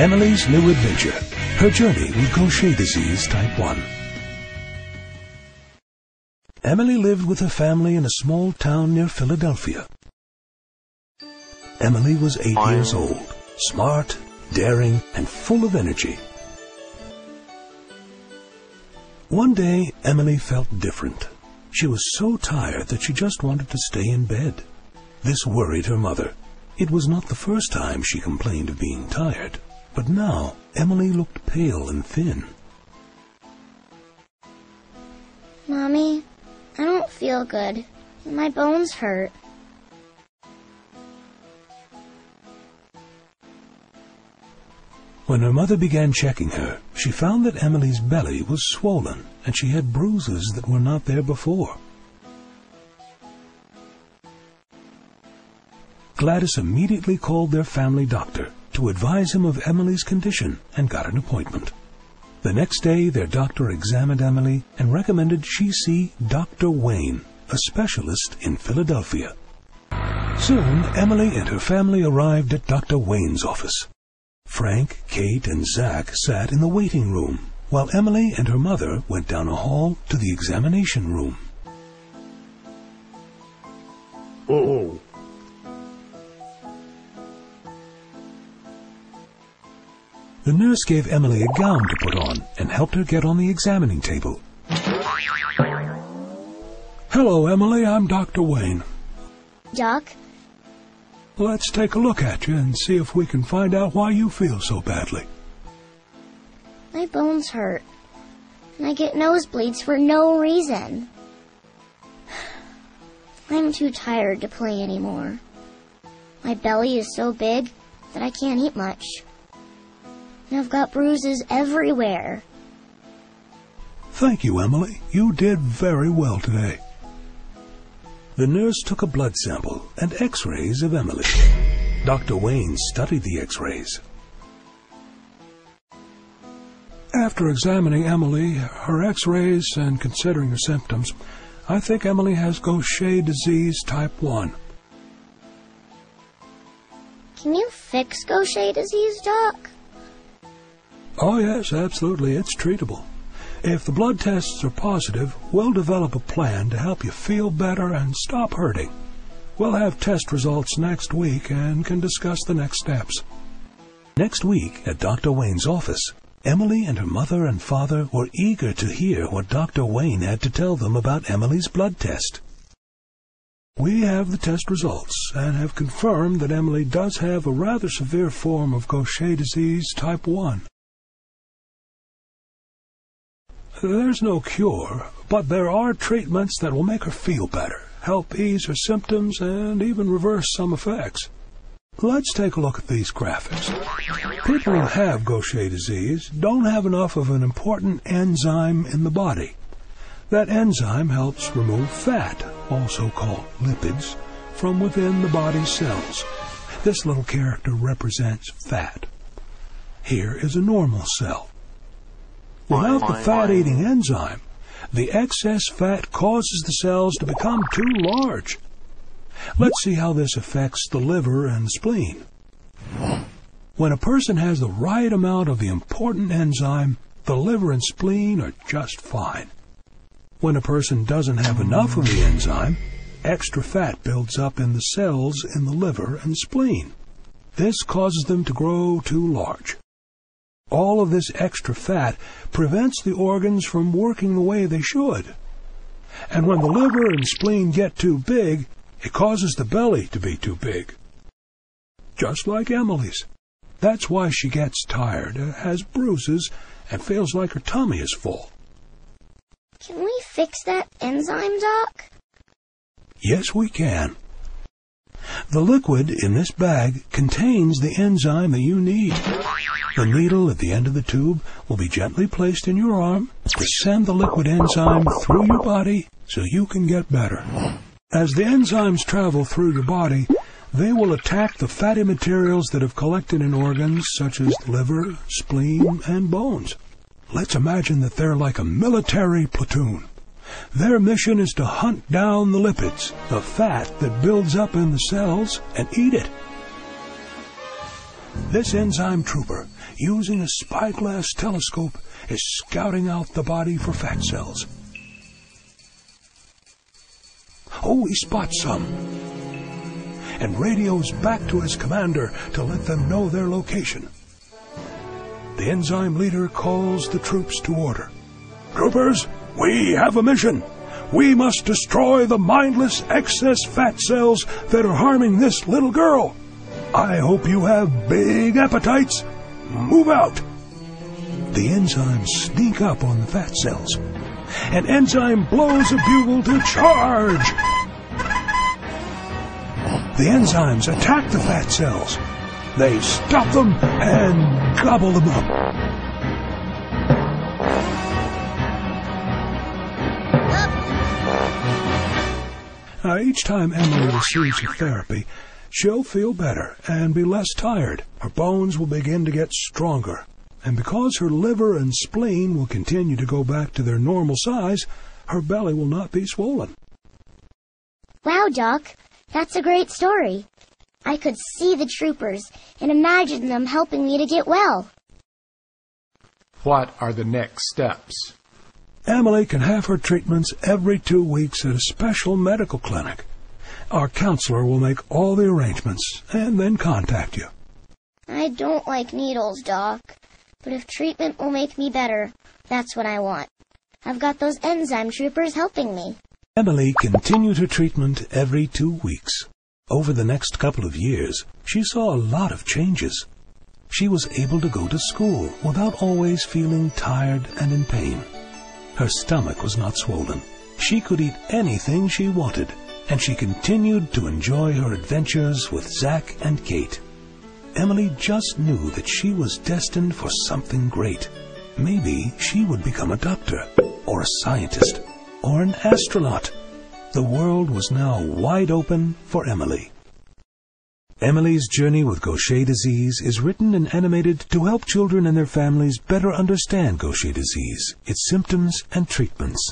Emily's New Adventure, her journey with Gaucher disease type 1. Emily lived with her family in a small town near Philadelphia. Emily was 8 years old, smart, daring, and full of energy. One day, Emily felt different. She was so tired that she just wanted to stay in bed. This worried her mother. It was not the first time she complained of being tired, but now Emily looked pale and thin. Mommy, I don't feel good. My bones hurt. When her mother began checking her, she found that Emily's belly was swollen and she had bruises that were not there before. Gladys immediately called their family doctor to advise him of Emily's condition and got an appointment. The next day, their doctor examined Emily and recommended she see Dr. Wayne, a specialist in Philadelphia. Soon, Emily and her family arrived at Dr. Wayne's office. Frank, Kate, and Zach sat in the waiting room, while Emily and her mother went down a hall to the examination room. Oh. The nurse gave Emily a gown to put on and helped her get on the examining table. Hello, Emily. I'm Dr. Wayne. Doc? Let's take a look at you and see if we can find out why you feel so badly. My bones hurt, and I get nosebleeds for no reason. I'm too tired to play anymore. My belly is so big that I can't eat much. And I've got bruises everywhere. Thank you, Emily. You did very well today. The nurse took a blood sample and x-rays of Emily. Dr. Wayne studied the x-rays. After examining Emily, her x-rays, and considering her symptoms, I think Emily has Gaucher disease type 1. Can you fix Gaucher disease, Doc? Oh yes, absolutely. It's treatable. If the blood tests are positive, we'll develop a plan to help you feel better and stop hurting. We'll have test results next week and can discuss the next steps. Next week, at Dr. Wayne's office, Emily and her mother and father were eager to hear what Dr. Wayne had to tell them about Emily's blood test. We have the test results and have confirmed that Emily does have a rather severe form of Gaucher disease type 1. There's no cure, but there are treatments that will make her feel better, help ease her symptoms, and even reverse some effects. Let's take a look at these graphics. People who have Gaucher disease don't have enough of an important enzyme in the body. That enzyme helps remove fat, also called lipids, from within the body's cells. This little character represents fat. Here is a normal cell. Without the fat-eating enzyme, the excess fat causes the cells to become too large. Let's see how this affects the liver and spleen. When a person has the right amount of the important enzyme, the liver and spleen are just fine. When a person doesn't have enough of the enzyme, extra fat builds up in the cells in the liver and spleen. This causes them to grow too large. All of this extra fat prevents the organs from working the way they should. And when the liver and spleen get too big, it causes the belly to be too big. Just like Emily's. That's why she gets tired, has bruises, and feels like her tummy is full. Can we fix that enzyme, Doc? Yes, we can. The liquid in this bag contains the enzyme that you need. The needle at the end of the tube will be gently placed in your arm to send the liquid enzyme through your body so you can get better. As the enzymes travel through your body, they will attack the fatty materials that have collected in organs such as the liver, spleen, and bones. Let's imagine that they're like a military platoon. Their mission is to hunt down the lipids, the fat that builds up in the cells, and eat it. This enzyme trooper using a spyglass telescope, is scouting out the body for fat cells. Oh, he spots some, and radios back to his commander to let them know their location. The enzyme leader calls the troops to order. Troopers, we have a mission. We must destroy the mindless excess fat cells that are harming this little girl. I hope you have big appetites. Move out. The enzymes sneak up on the fat cells. An enzyme blows a bugle to charge. The enzymes attack the fat cells. They stop them and gobble them up. Now, each time Emily receives her therapy, she'll feel better and be less tired. Her bones will begin to get stronger. And because her liver and spleen will continue to go back to their normal size, her belly will not be swollen. Wow, Doc, that's a great story. I could see the troopers and imagine them helping me to get well. What are the next steps? Emily can have her treatments every 2 weeks at a special medical clinic. Our counselor will make all the arrangements and then contact you. I don't like needles, Doc, but if treatment will make me better, that's what I want. I've got those enzyme troopers helping me. Emily continued her treatment every 2 weeks. Over the next couple of years, she saw a lot of changes. She was able to go to school without always feeling tired and in pain. Her stomach was not swollen. She could eat anything she wanted, and she continued to enjoy her adventures with Zach and Kate. Emily just knew that she was destined for something great. Maybe she would become a doctor, or a scientist, or an astronaut. The world was now wide open for Emily. Emily's journey with Gaucher disease is written and animated to help children and their families better understand Gaucher disease, its symptoms and treatments.